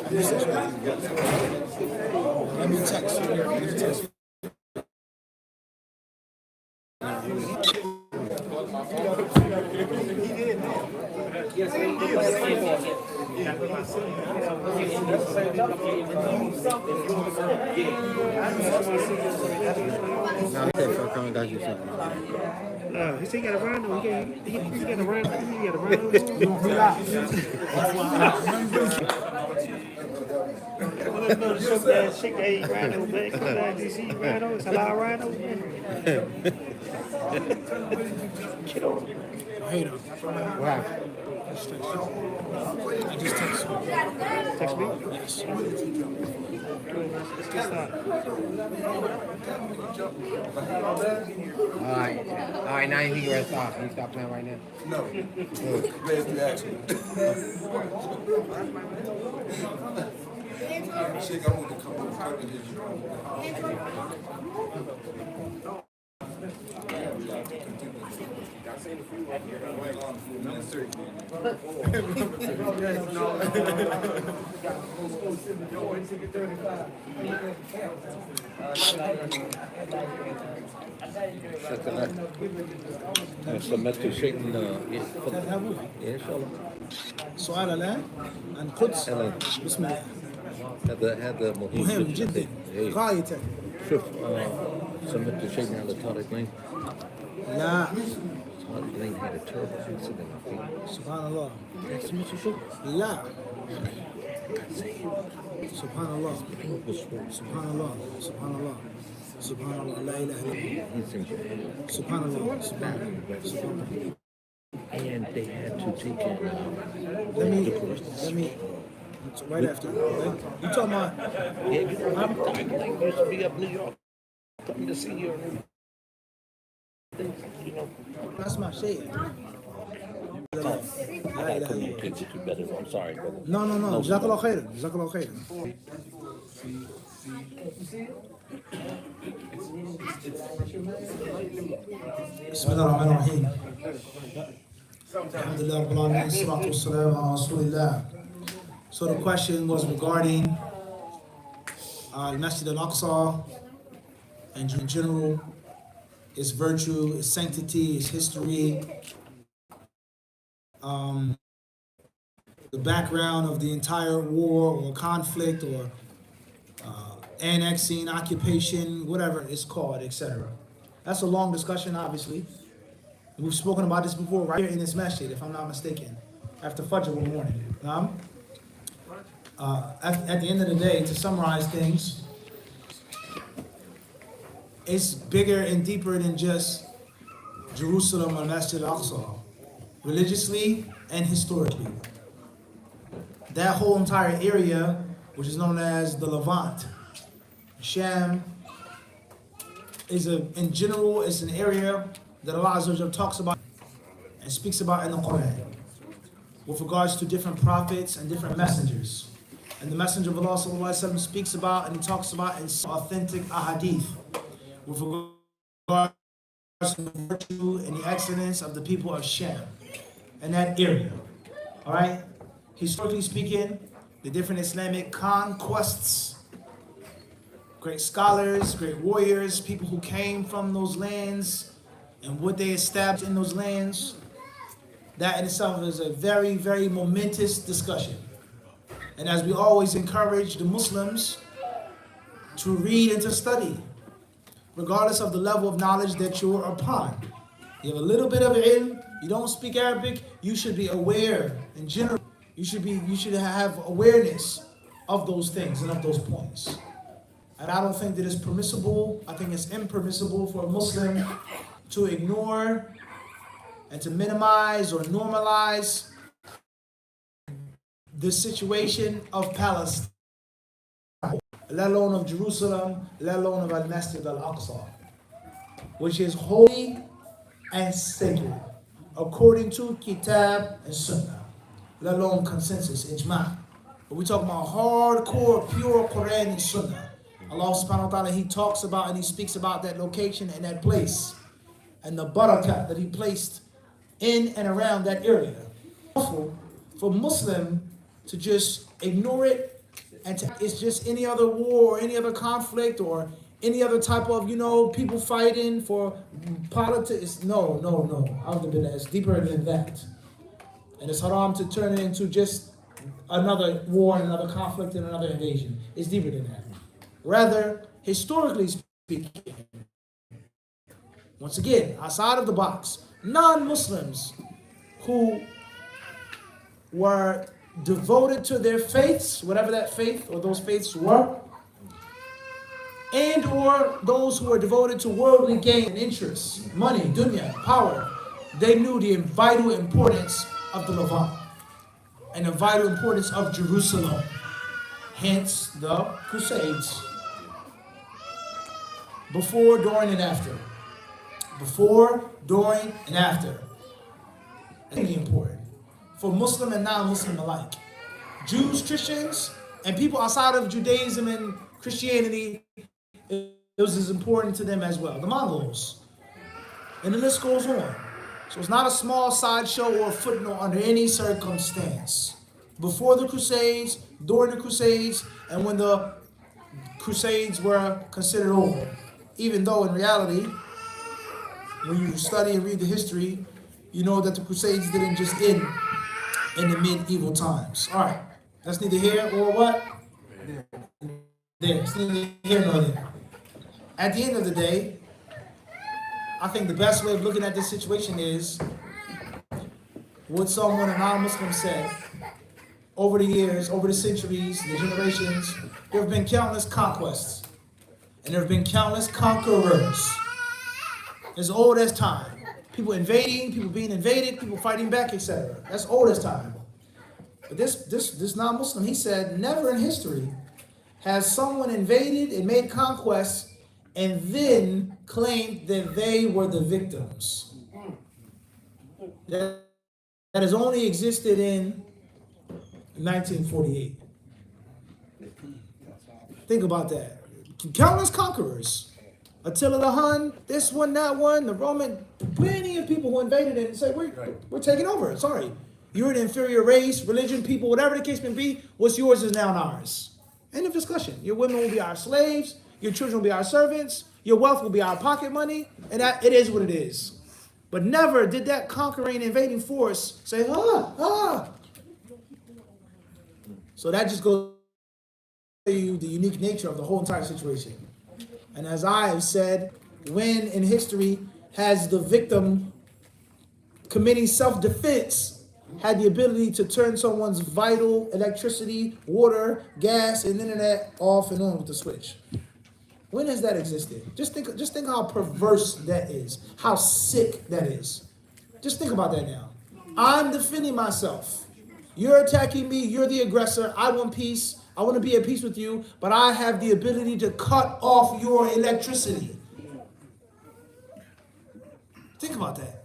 Let me text. He said he got a rhino. He got a rhino. He got a rhino. Shake that rhino back. DC rhino. It's a lot of rhino. Get over. I hate him. Wow. I just text you. Text me? Yes. Let's get started. All right, now you can rest off. You stop playing right now? No. Where's the action? Shit, I want to come over and hit سمعت شيء من ايش والله سؤال الآن عن قدس. بسم الله. هذا مهم جدا غاية. شوف سمعت شيء من طارق لين لا طارق لين هذا terrible incident سبحان الله. سمعت شيء لا سبحان الله سبحان الله سبحان الله سبحان الله لا إله إلا الله سبحان الله سبحان الله. and they had to take it Let me right after. Right? You talking about? yeah, you know, I'm Tarek used to be up New York coming to see you, you know. That's my shade. I communicate with you better. I'm sorry, brother. No. Jazakallah khairan. Jazakallah khairan. Bismillah ar-Rahman ar-Rahim. Alhamdulillah Rabbil Alameen. Salatu wassalam ala Rasulillah. So the question was regarding Masjid al-Aqsa and in general, its virtue, its sanctity, its history, the background of the entire war or conflict or annexing, occupation, whatever it's called, etc. That's a long discussion, obviously. We've spoken about this before right here in this masjid, if I'm not mistaken, after Fajr one morning. At the end of the day, to summarize things, it's bigger and deeper than just Jerusalem or Masjid al-Aqsa, religiously and historically. That whole entire area, which is known as the Levant, Sham, in general, it's an area that Allah Azza wa Jalla talks about and speaks about in the Quran with regards to different prophets and different messengers. And the Messenger of Allah Sallallahu Alaihi Wasallam speaks about and he talks about in authentic ahadith with regards to the virtue and the excellence of the people of Sham and that area. All right? Historically speaking, the different Islamic conquests, great scholars, great warriors, people who came from those lands and what they established in those lands, that in itself is a very, very momentous discussion. And as we always encourage the Muslims to read and to study, regardless of the level of knowledge that you're upon. You have a little bit of ilm, you don't speak Arabic, you should be aware in general. You should have awareness of those things and of those points. And I don't think that it's permissible, I think it's impermissible for a Muslim to ignore and to minimize or normalize the situation of Palestine, let alone of Jerusalem, let alone of Al-Masjid al-Aqsa, which is holy and sacred, according to Kitab and Sunnah, let alone consensus, ijma'. But we're talking about hardcore, pure Quran and Sunnah. Allah subhanahu wa ta'ala, He talks about and He speaks about that location and that place and the barakah that He placed in and around that area. For Muslim to just ignore it and it's just any other war or any other conflict or any other type of, people fighting for politics. No. It's deeper than that. And it's haram to turn it into just another war and another conflict and another invasion. It's deeper than that. Rather, historically speaking, once again, outside of the box, non-Muslims who were devoted to their faiths, whatever that faith or those faiths were, and or those who were devoted to worldly gain and interests, money, dunya, power, they knew the vital importance of the Levant and the vital importance of Jerusalem. Hence the Crusades. Before, during, and after. Before, during, and after. Really important for Muslim and non-Muslim alike. Jews, Christians, and people outside of Judaism and Christianity, it was as important to them as well. The Mongols. And the list goes on. So it's not a small sideshow or a footnote under any circumstance. Before the Crusades, during the Crusades, and when the Crusades were considered over. Even though in reality, when you study and read the history, you know that the Crusades didn't just end in the medieval times. All right, that's neither here or what? There. It's neither here nor there. At the end of the day, I think the best way of looking at this situation is what someone, a non-Muslim, said. Over the years, over the centuries, the generations, there have been countless conquests. And there have been countless conquerors. As old as time. People invading, people being invaded, people fighting back, etc. That's old as time. But this non-Muslim, he said, never in history has someone invaded and made conquests and then claimed that they were the victims. That has only existed in 1948. Think about that. Countless conquerors. Attila the Hun, this one, that one, the Roman, plenty of people who invaded it and said, we're taking over. Sorry. You're an inferior race, religion, people, whatever the case may be, what's yours is now ours. End of discussion. Your women will be our slaves, your children will be our servants, your wealth will be our pocket money, and that, it is what it is. But never did that conquering, invading force say, So that just goes to you the unique nature of the whole entire situation. And as I have said, when in history has the victim committing self-defense had the ability to turn someone's vital electricity, water, gas, and internet off and on with the switch? When has that existed? Just think how perverse that is, how sick that is. Just think about that now. I'm defending myself. You're attacking me, you're the aggressor, I want peace. I want to be at peace with you, but I have the ability to cut off your electricity. Think about that.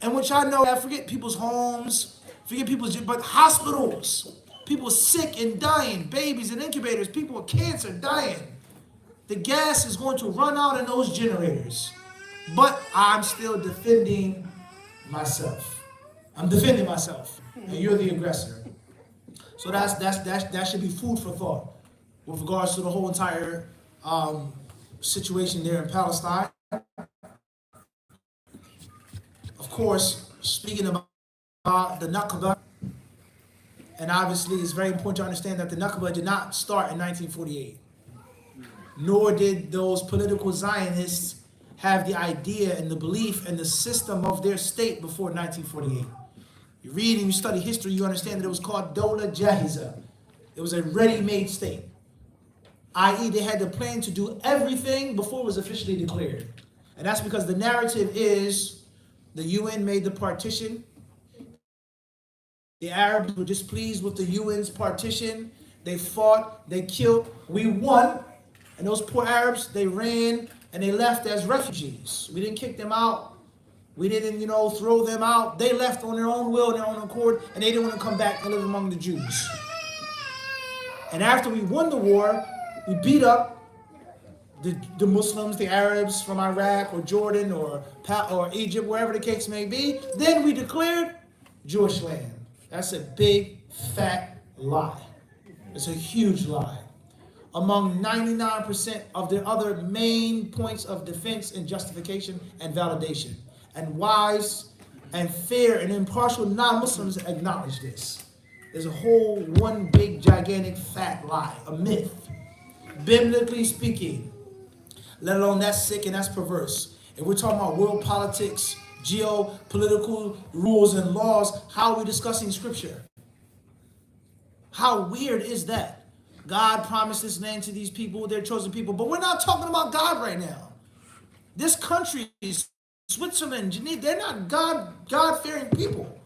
And which I know, I forget people's homes, but hospitals, people sick and dying, babies in incubators, people with cancer dying. The gas is going to run out in those generators. But I'm still defending myself. I'm defending myself, and you're the aggressor. So that should be food for thought with regards to the whole entire situation there in Palestine. Of course, speaking about the Nakba, and obviously it's very important to understand that the Nakba did not start in 1948, nor did those political Zionists have the idea and the belief and the system of their state before 1948. You read and you study history, you understand that it was called Dola Jahiza. It was a ready-made state. I.e., they had the plan to do everything before it was officially declared. And that's because the narrative is the UN made the partition. The Arabs were displeased with the UN's partition. They fought, they killed, we won. And those poor Arabs, they ran and they left as refugees. We didn't kick them out. We didn't, throw them out. They left on their own will and their own accord, and they didn't want to come back and live among the Jews. And after we won the war, we beat up the Muslims, the Arabs from Iraq or Jordan or Egypt, wherever the case may be. Then we declared Jewish land. That's a big, fat lie. It's a huge lie. Among 99% of the other main points of defense and justification and validation. And wise and fair and impartial non-Muslims acknowledge this. There's a whole one big gigantic fat lie, a myth. Biblically speaking, let alone that's sick and that's perverse. If we're talking about world politics, geopolitical rules and laws, how are we discussing scripture? How weird is that? God promised this land to these people, their chosen people, but we're not talking about God right now. This country, Switzerland, Geneva, they're not God-fearing people.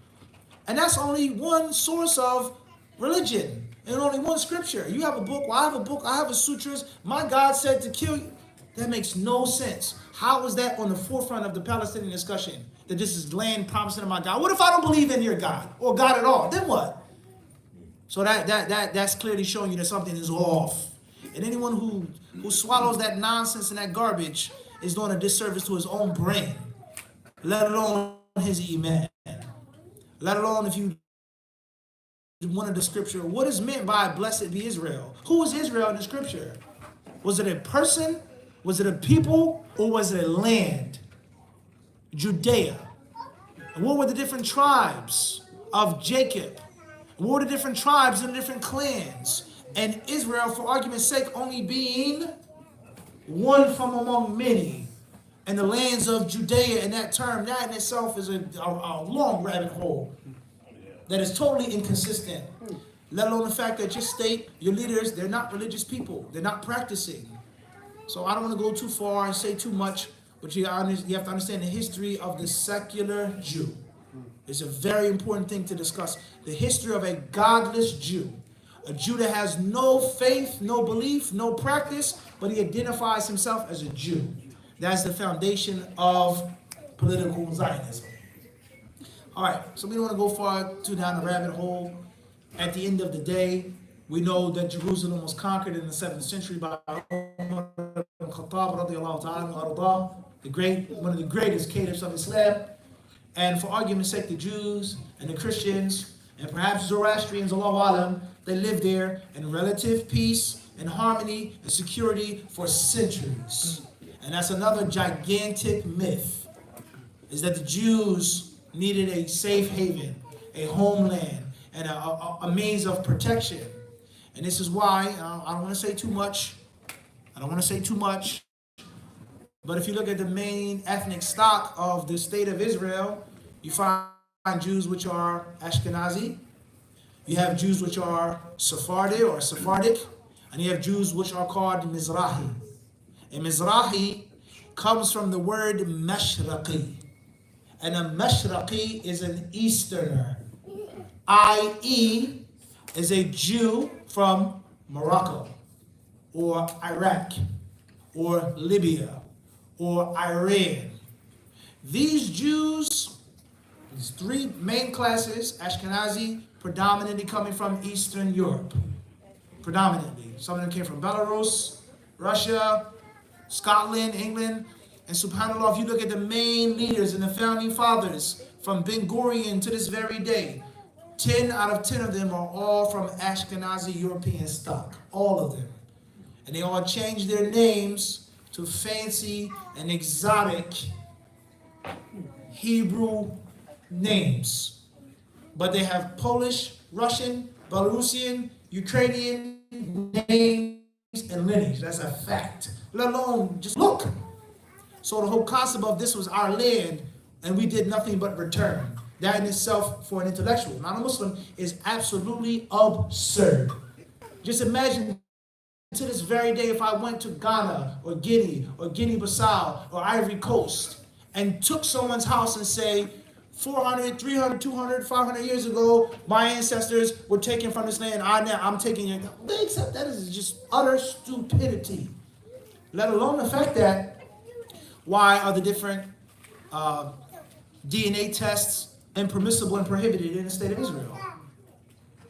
And that's only one source of religion and only one scripture. You have a book, well, I have a book, I have a sutras. My God said to kill you. That makes no sense. How is that on the forefront of the Palestinian discussion? That this is land promising to my God. What if I don't believe in your God or God at all? Then what? So that's clearly showing you that something is off. And anyone who swallows that nonsense and that garbage is doing a disservice to his own brain, let alone his iman. Let alone if you wanted the scripture, what is meant by blessed be Israel? Who is Israel in the scripture? Was it a person? Was it a people? Or was it a land? Judea. And what were the different tribes of Jacob? What were the different tribes and different clans? And Israel, for argument's sake, only being one from among many. And the lands of Judea, in that term, that in itself is a long rabbit hole that is totally inconsistent. Let alone the fact that your state, your leaders, they're not religious people. They're not practicing. So I don't want to go too far and say too much, but you have to understand the history of the secular Jew. It's a very important thing to discuss. The history of a godless Jew. A Jew that has no faith, no belief, no practice, but he identifies himself as a Jew. That's the foundation of political Zionism. All right, so we don't want to go far too down the rabbit hole. At the end of the day, we know that Jerusalem was conquered in the 7th century by Umar ibn Khattab, radiallahu ta'ala, one of the greatest caliphs of Islam. And for argument's sake, the Jews and the Christians and perhaps Zoroastrians, Allahu Alam, they lived there in relative peace and harmony and security for centuries. And that's another gigantic myth, is that the Jews needed a safe haven, a homeland, and a means of protection. And this is why, I don't want to say too much. But if you look at the main ethnic stock of the state of Israel, you find Jews which are Ashkenazi, you have Jews which are Sephardi or Sephardic, and you have Jews which are called Mizrahi. And Mizrahi comes from the word Mashraqi. And a Mashraqi is an Easterner, i.e. is a Jew from Morocco, or Iraq, or Libya, or Iran. These Jews, these three main classes, Ashkenazi, predominantly coming from Eastern Europe. Predominantly. Some of them came from Belarus, Russia, Scotland, England. And subhanAllah, if you look at the main leaders and the founding fathers, from Ben Gurion to this very day, 10 out of 10 of them are all from Ashkenazi European stock. All of them. And they all changed their names to fancy and exotic Hebrew names. But they have Polish, Russian, Belarusian, Ukrainian names and lineage. That's a fact. Let alone just look. So the whole concept of this was our land and we did nothing but return. That in itself, for an intellectual, not a Muslim, is absolutely absurd. Just imagine to this very day if I went to Ghana or Guinea-Bissau or Ivory Coast and took someone's house and say, 400, 300, 200, 500 years ago, my ancestors were taken from this land. I'm taking it. They accept that as just utter stupidity. Let alone the fact that why are the different DNA tests impermissible and prohibited in the state of Israel?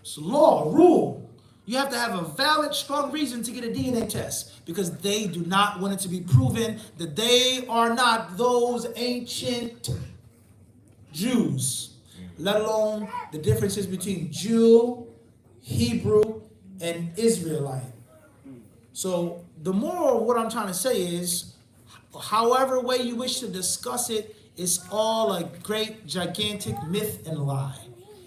It's law, rule. You have to have a valid, strong reason to get a DNA test because they do not want it to be proven that they are not those ancient Jews, let alone the differences between Jew, Hebrew, an Israelite. So the moral of what I'm trying to say is, however way you wish to discuss it, it's all a great, gigantic myth and lie.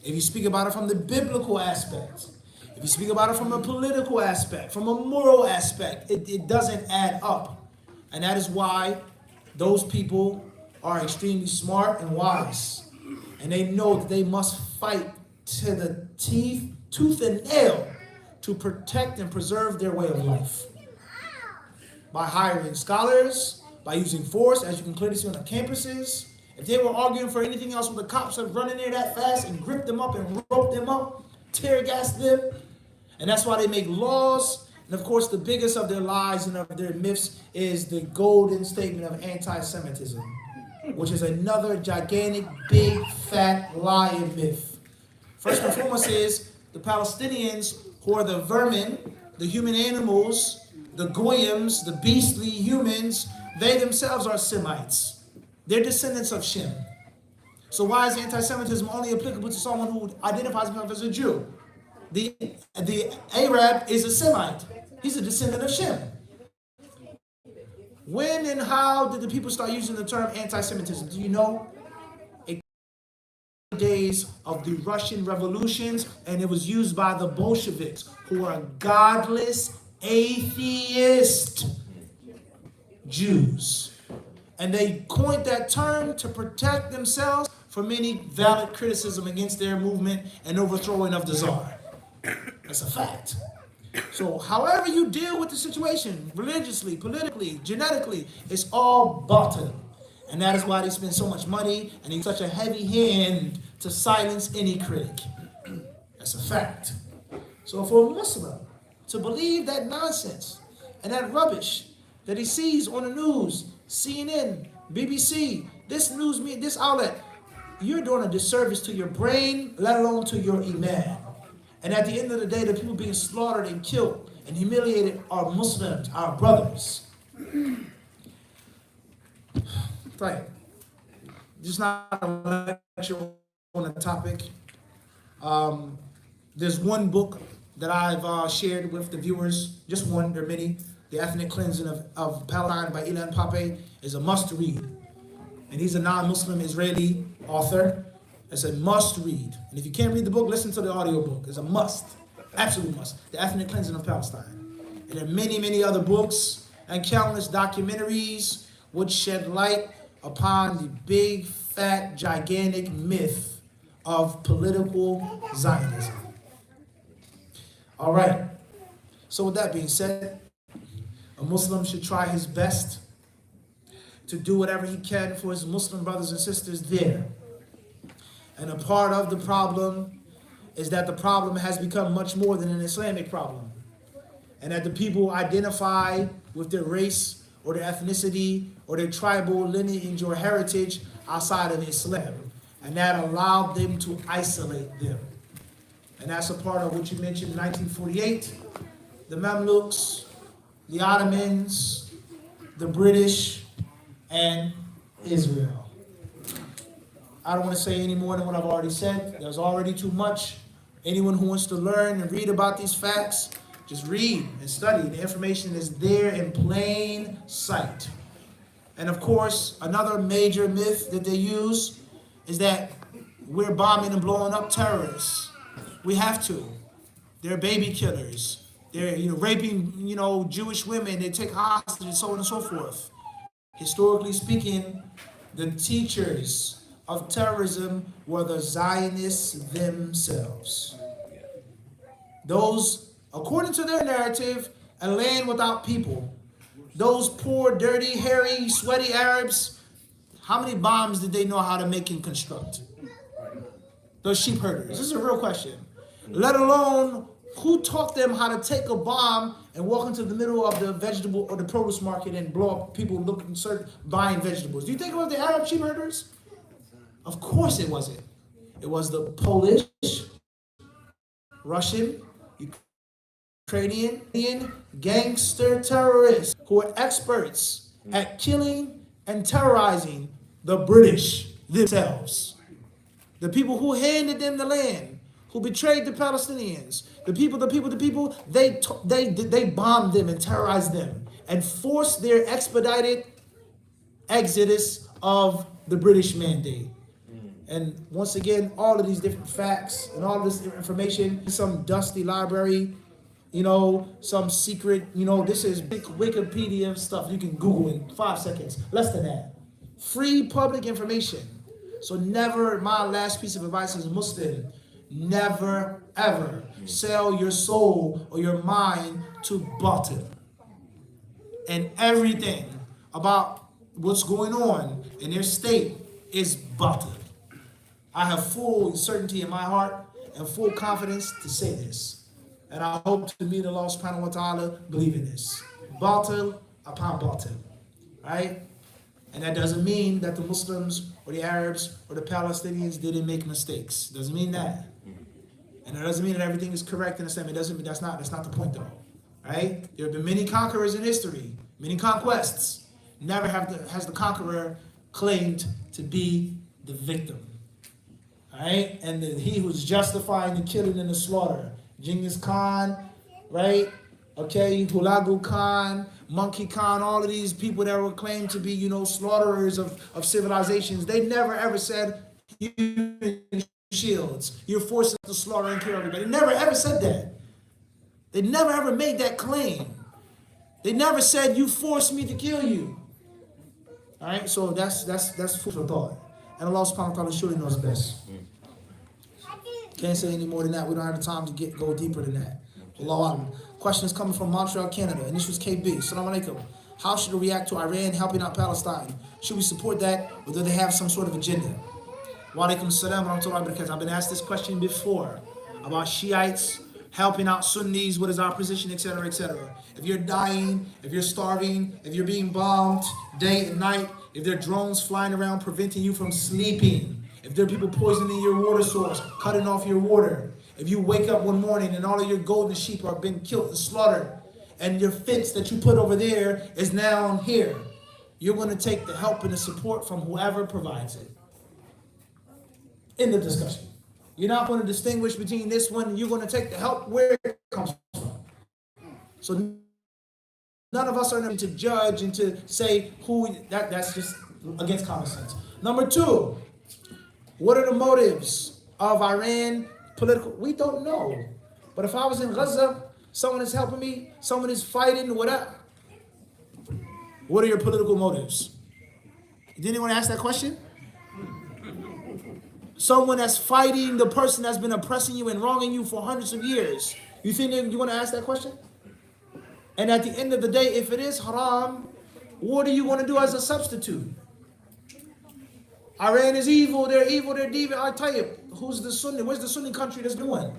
If you speak about it from the biblical aspect, if you speak about it from a political aspect, from a moral aspect, it doesn't add up. And that is why those people are extremely smart and wise. And they know that they must fight to the teeth, tooth and nail to protect and preserve their way of life. By hiring scholars, by using force, as you can clearly see on the campuses. If they were arguing for anything else with the cops that run in there that fast and grip them up and rope them up, tear gas them. And that's why they make laws. And of course, the biggest of their lies and of their myths is the golden statement of anti-Semitism, which is another gigantic, big, fat lie and myth. First and foremost is the Palestinians, who are the vermin, the human animals, the goyim, the beastly humans, they themselves are Semites. They're descendants of Shem. So why is anti-Semitism only applicable to someone who identifies himself as a Jew? The Arab is a Semite. He's a descendant of Shem. When and how did the people start using the term anti-Semitism? Do you know? Days of the Russian revolutions, and it was used by the Bolsheviks, who are godless, atheist Jews. And they coined that term to protect themselves from any valid criticism against their movement and overthrowing of the Tsar. That's a fact. So however you deal with the situation, religiously, politically, genetically, it's all batil. And that is why they spend so much money and use such a heavy hand to silence any critic. That's a fact. So for a Muslim to believe that nonsense and that rubbish that he sees on the news, CNN, BBC, this outlet, you're doing a disservice to your brain, let alone to your iman. And at the end of the day, the people being slaughtered and killed and humiliated are Muslims, our brothers. Right. Just not a lecture on the topic. There's one book that I've shared with the viewers, just one, there are many. The Ethnic Cleansing of Palestine by Ilan Pappé is a must read. And he's a non-Muslim Israeli author. It's a must read. And if you can't read the book, listen to the audio book. It's a must, absolute must. The Ethnic Cleansing of Palestine. And there are many, many other books and countless documentaries which shed light upon the big, fat, gigantic myth of political Zionism. All right. So with that being said, a Muslim should try his best to do whatever he can for his Muslim brothers and sisters there. And a part of the problem is that the problem has become much more than an Islamic problem. And that the people identify with their race or their ethnicity or their tribal lineage or heritage outside of Islam. And that allowed them to isolate them. And that's a part of what you mentioned in 1948, the Mamluks, the Ottomans, the British, and Israel. I don't want to say any more than what I've already said. There's already too much. Anyone who wants to learn and read about these facts, just read and study. The information is there in plain sight. And of course, another major myth that they use is that we're bombing and blowing up terrorists. We have to. They're baby killers. They're raping Jewish women. They take hostages, so on and so forth. Historically speaking, the teachers of terrorism were the Zionists themselves. Those, according to their narrative, a land without people. Those poor, dirty, hairy, sweaty Arabs, how many bombs did they know how to make and construct? Those sheep herders. This is a real question. Let alone, who taught them how to take a bomb and walk into the middle of the vegetable or the produce market and blow up people looking, buying vegetables? Do you think it was the Arab sheep herders? Of course it wasn't. It was the Polish, Russian, Ukrainian gangster terrorists who are experts at killing and terrorizing the British themselves. The people who handed them the land, who betrayed the Palestinians. The people, they bombed them and terrorized them and forced their expedited exodus of the British mandate. And once again, all of these different facts and all of this information, some dusty library, some secret, this is big Wikipedia stuff you can Google in 5 seconds, less than that. Free public information. So never, my last piece of advice as a Muslim, never ever sell your soul or your mind to batil. And everything about what's going on in their state is batil. I have full certainty in my heart and full confidence to say this. And I hope to meet Allah subhanahu wa ta'ala believing this. Batil upon batil. Right? And that doesn't mean that the Muslims or the Arabs or the Palestinians didn't make mistakes. Doesn't mean that. And it doesn't mean that everything is correct in Islam. It doesn't mean that's not the point though. Right? There have been many conquerors in history, many conquests. Never has the conqueror claimed to be the victim. Right? And he who's justifying the killing and the slaughter. Genghis Khan, right? Okay, Hulagu Khan, Monkey Khan, all of these people that were claimed to be, slaughterers of civilizations, they never ever said, human shields, you're forcing us to slaughter and kill everybody. They never ever said that. They never ever made that claim. They never said, you forced me to kill you. All right, so that's food for thought. And Allah subhanahu wa ta'ala surely knows best. Can't say any more than that. We don't have the time to go deeper than that. Allahu Akbar. Question is coming from Montreal, Canada, and this was KB. Assalamu alaikum. How should we react to Iran helping out Palestine? Should we support that, or do they have some sort of agenda? Wa alaikum assalam wa rahmatullahi wa barakatuh. I've been asked this question before about Shiites helping out Sunnis. What is our position, etc., etc. If you're dying, if you're starving, if you're being bombed day and night, if there are drones flying around preventing you from sleeping, if there are people poisoning your water source, cutting off your water, if you wake up one morning and all of your golden sheep are being killed and slaughtered, and your fence that you put over there is now here, you're going to take the help and the support from whoever provides it. In the discussion. You're not going to distinguish between this one, you're going to take the help where it comes from. So none of us are going to judge and to say that's just against common sense. Number two, what are the motives of Iran political? We don't know. But if I was in Gaza, someone is helping me, someone is fighting, whatever. What are your political motives? Did anyone ask that question? Someone that's fighting the person that's been oppressing you and wronging you for hundreds of years. You think you want to ask that question? And at the end of the day, if it is haram, what do you want to do as a substitute? Iran is evil, they're deviant. I tell you, who's the Sunni? Where's the Sunni country that's doing?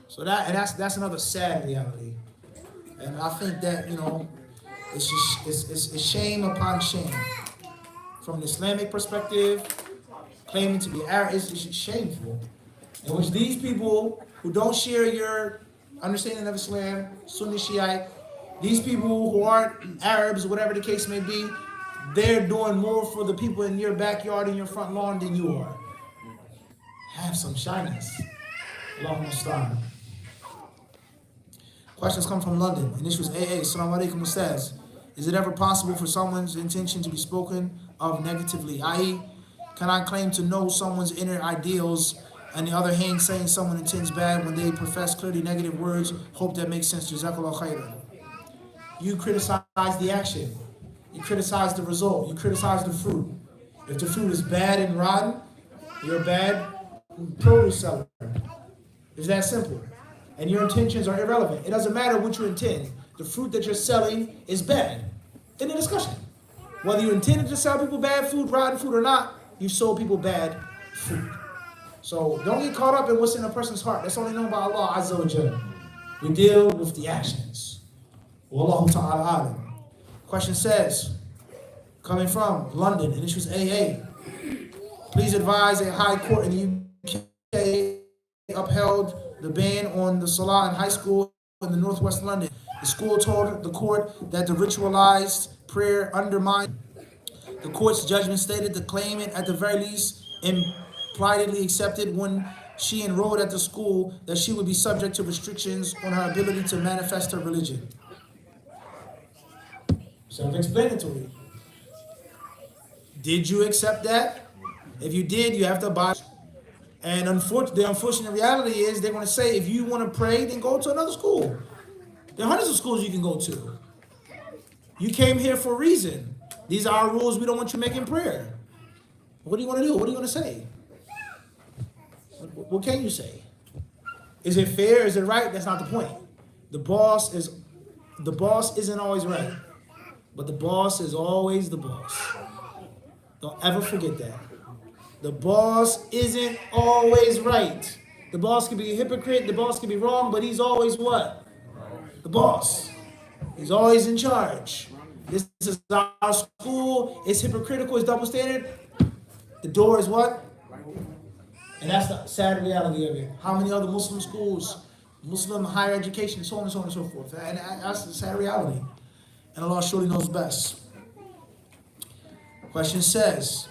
So that's another sad reality. And I think that, it's shame upon shame. From an Islamic perspective, claiming to be Arab is shameful. In which these people who don't share your understanding of Islam, Sunni Shiite, these people who aren't Arabs, whatever the case may be, they're doing more for the people in your backyard and your front lawn than you are. Have some shyness. Allahumma musta'an. Questions come from London, and this was AA. Assalamu alaikum, says, is it ever possible for someone's intention to be spoken of negatively? I.e., can I claim to know someone's inner ideals, on the other hand, saying someone intends bad when they profess clearly negative words? Hope that makes sense. Jazakallah khairan. You criticize the action. You criticize the result. You criticize the fruit. If the fruit is bad and rotten, you're a bad produce seller. It's that simple. And your intentions are irrelevant. It doesn't matter what you intend. The fruit that you're selling is bad. In the discussion. Whether you intended to sell people bad food, rotten food or not, you sold people bad food. So don't get caught up in what's in a person's heart. That's only known by Allah Azza wa Jalla. We deal with the actions. Wallahu ta'ala alim. Question says, coming from London, and this was AA. Please advise a high court in the UK upheld the ban on the Salah in high school in the northwest London. The school told the court that the ritualized prayer undermined. The court's judgment stated the claimant, at the very least, privately accepted when she enrolled at the school that she would be subject to restrictions on her ability to manifest her religion. Self-explanatory. Did you accept that? If you did, you have to abide. And the unfortunate reality is they're going to say, if you want to pray, then go to another school. There are hundreds of schools you can go to. You came here for a reason. These are our rules. We don't want you making prayer. What do you want to do? What are you going to say? What can you say? Is it fair? Is it right? That's not the point. The boss isn't always right, but the boss is always the boss. Don't ever forget that. The boss isn't always right. The boss can be a hypocrite. The boss can be wrong, but he's always what? The boss. He's always in charge. This is our school. It's hypocritical. It's double standard. The door is what? And that's the sad reality of it. How many other Muslim schools, Muslim higher education, so on and so on and so forth. And that's the sad reality. And Allah surely knows best. Question says,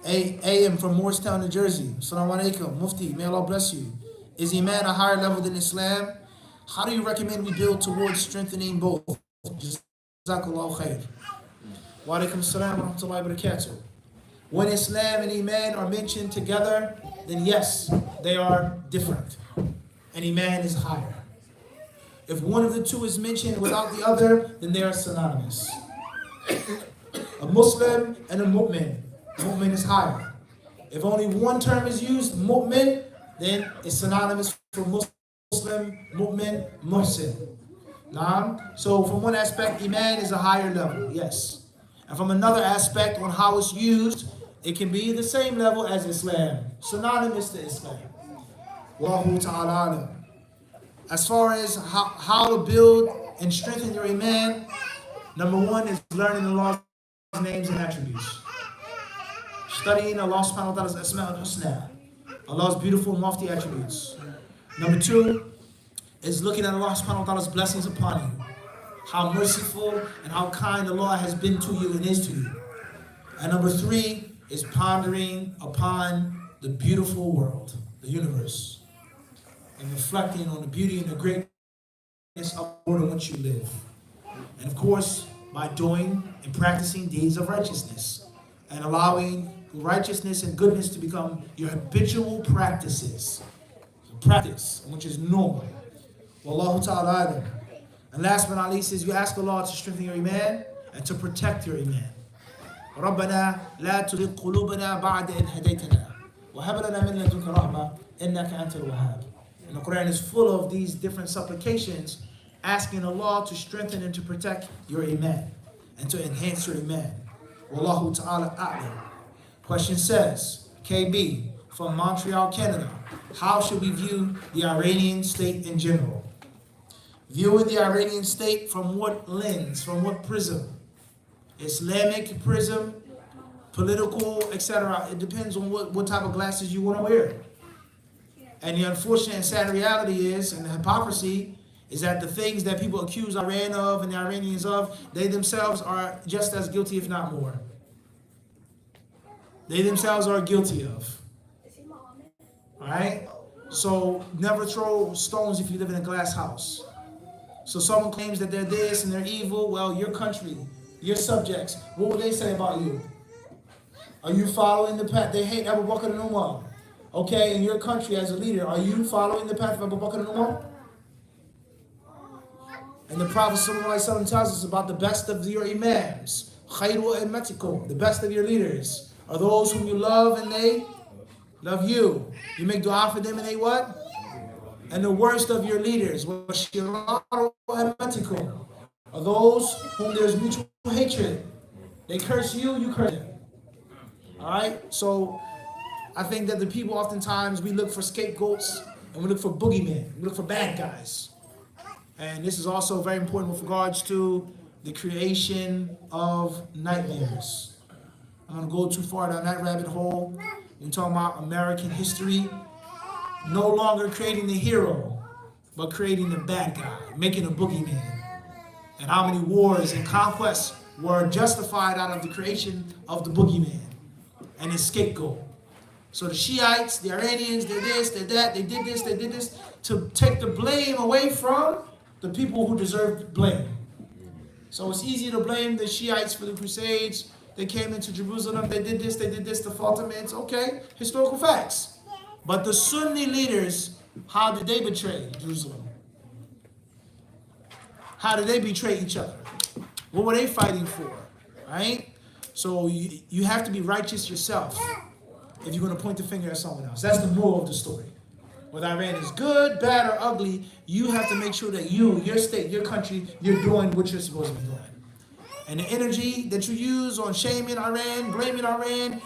A.M. from Moorestown, New Jersey. Assalamu alaikum. Mufti, may Allah bless you. Is Iman a higher level than Islam? How do you recommend we build towards strengthening both? Jazakallahu khair. Wa alaikum assalam wa rahmatullahi wa barakatuh. When Islam and Iman are mentioned together, then yes, they are different. And Iman is higher. If one of the two is mentioned without the other, then they are synonymous. A Muslim and a mu'min. Mu'min is higher. If only one term is used, mu'min, then it's synonymous for Muslim, mu'min, muhsin. So from one aspect, Iman is a higher level, yes. And from another aspect, on how it's used, it can be the same level as Islam, synonymous to Islam. Wallahu ta'ala. As far as how to build and strengthen your Iman, number one is learning Allah's names and attributes. Studying Allah subhanahu wa ta'ala's asma al-husna, Allah's beautiful and lofty attributes. Number two is looking at Allah subhanahu wa ta'ala's blessings upon you. How merciful and how kind Allah has been to you and is to you. And number three is pondering upon the beautiful world, the universe, and reflecting on the beauty and the greatness of the world in which you live. And of course, by doing and practicing deeds of righteousness and allowing righteousness and goodness to become your habitual practices. Practice, which is normal. Wallahu ta'ala. And last but not least is you ask Allah to strengthen your Iman and to protect your Iman. رَبَّنَا لَا تُزِغْ قُلُوبَنَا بَعْدَ إِذْ هَدَيْتَنَا وَهَبْ لَنَا مِن لَدُنكَ رَحْمَةً إِنَّكَ أَنْتَ الْوَهَّابُ. And the Quran is full of these different supplications asking Allah to strengthen and to protect your Iman and to enhance your Iman. Wallahu ta'ala a'lam. Question says, KB from Montreal, Canada. How should we view the Iranian state in general? Viewing the Iranian state from what lens, from what prism? Islamic prism, political, etc. It depends on what type of glasses you want to wear. And the unfortunate and sad reality is, and the hypocrisy, is that the things that people accuse Iran of and the Iranians of, they themselves are just as guilty, if not more. They themselves are guilty of. Alright? So never throw stones if you live in a glass house. So someone claims that they're this and they're evil. Well, your country, your subjects, what would they say about you? Are you following the path? They hate Abu Bakr and Umar. Okay, in your country as a leader, are you following the path of Abu Bakr and Umar? And the Prophet ﷺ tells us about the best of your imams. Khayru a'immatikum, the best of your leaders are those whom you love and they love you. You make dua for them and they what? And the worst of your leaders are those whom there's mutual hatred. They curse you, you curse them. Alright? So I think that the people oftentimes, we look for scapegoats and we look for boogeymen. We look for bad guys. And this is also very important with regards to the creation of nightmares. I'm going to go too far down that rabbit hole. We're talking about American history. No longer creating the hero, but creating the bad guy, making a boogeyman. And how many wars and conquests were justified out of the creation of the boogeyman. and a scapegoat. So the Shiites, the Iranians, they're this, they're that, they did this, to take the blame away from the people who deserve blame. So it's easy to blame the Shiites for the Crusades. They came into Jerusalem, they did this, the Fatimids. Okay, historical facts. But the Sunni leaders, how did they betray Jerusalem? How did they betray each other? What were they fighting for? Right? So you have to be righteous yourself if you're going to point the finger at someone else. That's the moral of the story. Whether Iran is good, bad, or ugly, you have to make sure that you, your state, your country, you're doing what you're supposed to be doing. And the energy that you use on shaming Iran, blaming Iran,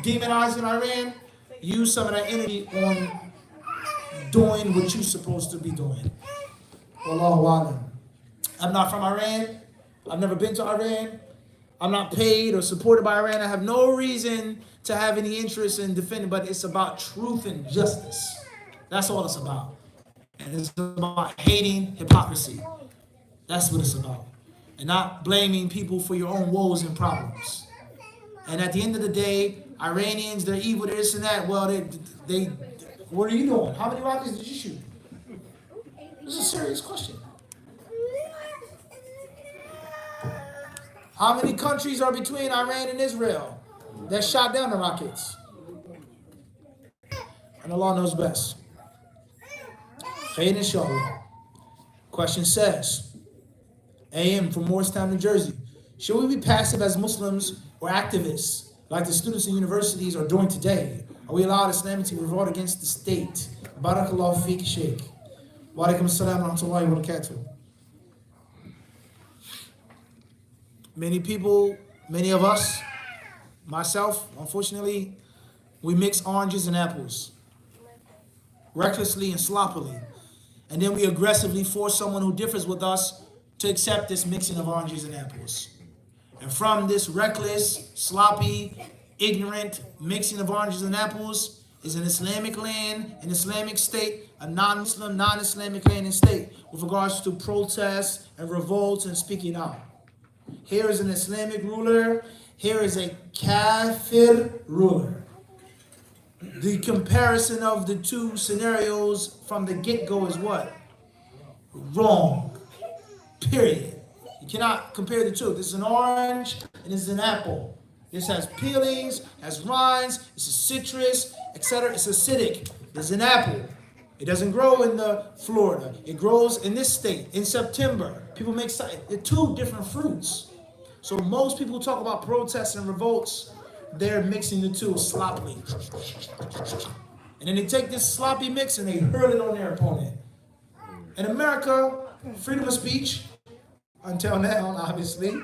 demonizing Iran, use some of that energy on doing what you're supposed to be doing. Wallahu alam. I'm not from Iran. I've never been to Iran. I'm not paid or supported by Iran. I have no reason to have any interest in defending, but it's about truth and justice. That's all it's about. And it's about hating hypocrisy. That's what it's about. And not blaming people for your own woes and problems. And at the end of the day, Iranians, they're evil, they're this and that. Well, they what are you doing? How many rockets did you shoot? This is a serious question. How many countries are between Iran and Israel that shot down the rockets? And Allah knows best. Khair inshallah. Question says, AM from Morristown, New Jersey. Should we be passive as Muslims or activists like the students in universities are doing today? Are we allowed Islam to revolt against the state? Barakallahu feek, Sheikh. Wa alaikum assalam wa rahmatullahi wa barakatuh. Many people, many of us, myself, unfortunately, we mix oranges and apples recklessly and sloppily. And then we aggressively force someone who differs with us to accept this mixing of oranges and apples. And from this reckless, sloppy, ignorant mixing of oranges and apples is an Islamic land, an Islamic state, a non-Muslim, non-Islamic land and state with regards to protests and revolts and speaking out. Here is an Islamic ruler. Here is a kafir ruler. The comparison of the two scenarios from the get-go is what? Wrong. Period. You cannot compare the two. This is an orange and this is an apple. This has peelings, has rinds, it's a citrus, etc. It's acidic. This is an apple. It doesn't grow in the Florida. It grows in this state in September. People make they're two different fruits. So most people talk about protests and revolts, they're mixing the two sloppily. And then they take this sloppy mix and they hurl it on their opponent. In America, freedom of speech, until now obviously,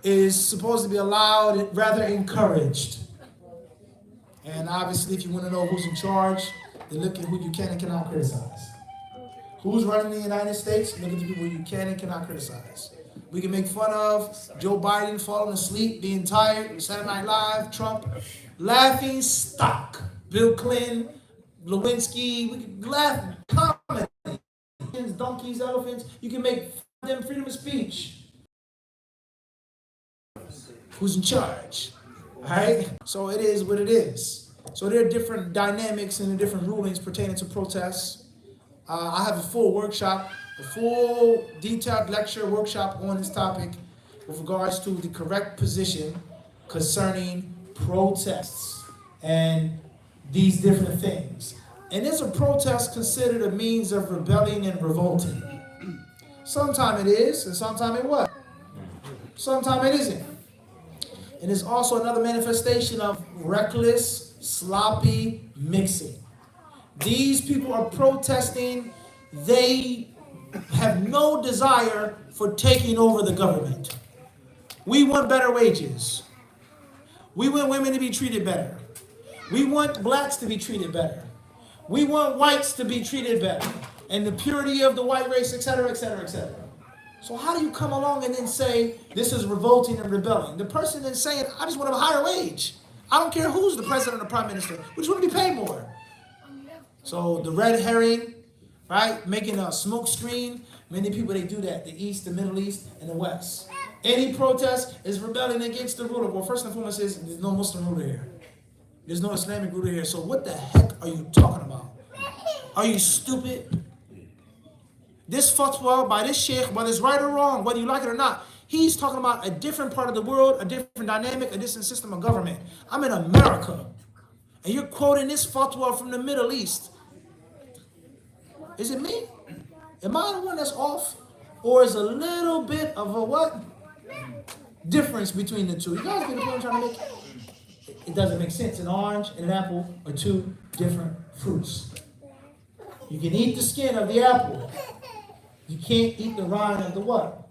is supposed to be allowed, rather encouraged. And obviously if you want to know who's in charge, then look at who you can and cannot criticize. Who's running the United States? Look at the people you can and cannot criticize. We can make fun of Joe Biden falling asleep, being tired, Saturday Night Live, Trump, laughing stock. Bill Clinton, Lewinsky, we can laugh, comedy. Donkeys, elephants, you can make fun of them, freedom of speech. Who's in charge? All right? So it is what it is. So there are different dynamics and different rulings pertaining to protests. I have a full workshop, a full detailed lecture workshop on this topic with regards to the correct position concerning protests and these different things. And is a protest considered a means of rebelling and revolting? Sometimes it is, and sometimes it what? Sometimes it isn't. And it's also another manifestation of reckless, sloppy mixing. These people are protesting. They have no desire for taking over the government. We want better wages. We want women to be treated better. We want blacks to be treated better. We want whites to be treated better. And the purity of the white race, etc., etc., etc. So how do you come along and then say this is revolting and rebelling? The person is saying, I just want a higher wage. I don't care who's the president or prime minister. We just want to be paid more. So the red herring, right, making a smoke screen. Many people, they do that. The East, the Middle East, and the West. Any protest is rebelling against the ruler. Well, first and foremost is there's no Muslim ruler here. There's no Islamic ruler here. So what the heck are you talking about? Are you stupid? This fatwa by this sheikh, whether it's right or wrong, whether you like it or not, he's talking about a different part of the world, a different dynamic, a different system of government. I'm in America, and you're quoting this fatwa from the Middle East. Is it me? Am I the one that's off? Or is a little bit of a what? Difference between the two. You guys get the point I'm trying to make? It doesn't make sense. An orange and an apple are two different fruits. You can eat the skin of the apple. You can't eat the rind of the what?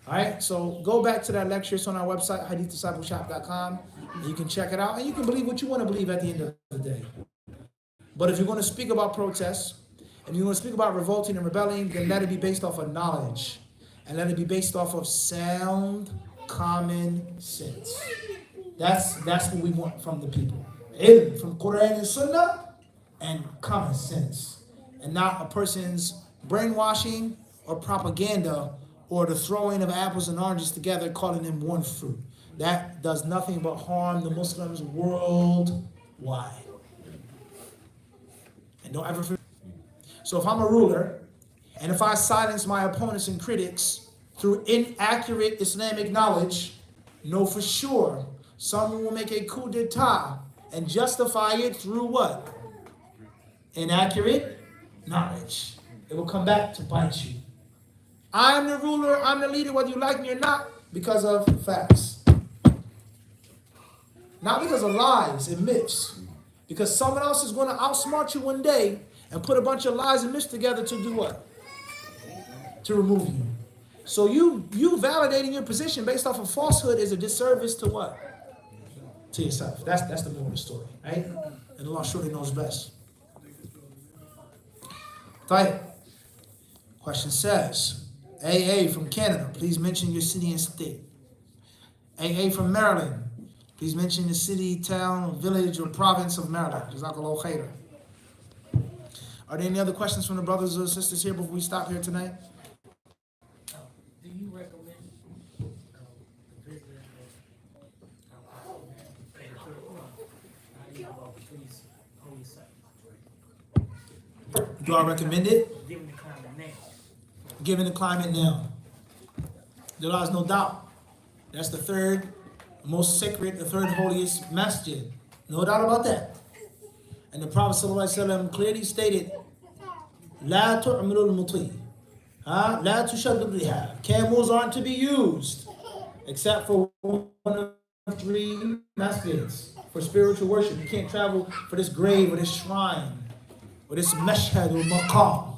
Alright, so go back to that lecture. It's on our website, HadithDiscipleshop.com. You can check it out, and you can believe what you want to believe at the end of the day. But if you're going to speak about protests, and you're going to speak about revolting and rebelling, then let it be based off of knowledge. And let it be based off of sound, common sense. That's what we want from the people. Ilm, from Quran and Sunnah, and common sense. And not a person's brainwashing or propaganda or the throwing of apples and oranges together, calling them one fruit. That does nothing but harm the Muslims worldwide. And don't ever forget. So if I'm a ruler, and if I silence my opponents and critics through inaccurate Islamic knowledge, know for sure someone will make a coup d'etat and justify it through what? Inaccurate knowledge. It will come back to bite you. I'm the ruler, I'm the leader, whether you like me or not, because of facts. Not because of lies and myths. Because someone else is going to outsmart you one day and put a bunch of lies and myths together to do what? To remove you. So you validating your position based off of falsehood is a disservice to what? To yourself. That's the moral of the story, right? And Allah surely knows best. Right. Question says, AA from Canada, please mention your city and state. AA from Maryland, please mention the city, town, village, or province of Maryland. Jazakallahu khairan. Are there any other questions from the brothers or sisters here before we stop here tonight? Do you recommend visiting holy sites? Do I recommend it? Given the climate now. Given the climate now. There is no doubt. That's the third most sacred, the third holiest masjid. No doubt about that. And the Prophet ﷺ clearly stated, لا تعمل المطي. لا تشد الرحال. Camels aren't to be used except for one of three masjids for spiritual worship. You can't travel for this grave or this shrine or this mashhad or maqam.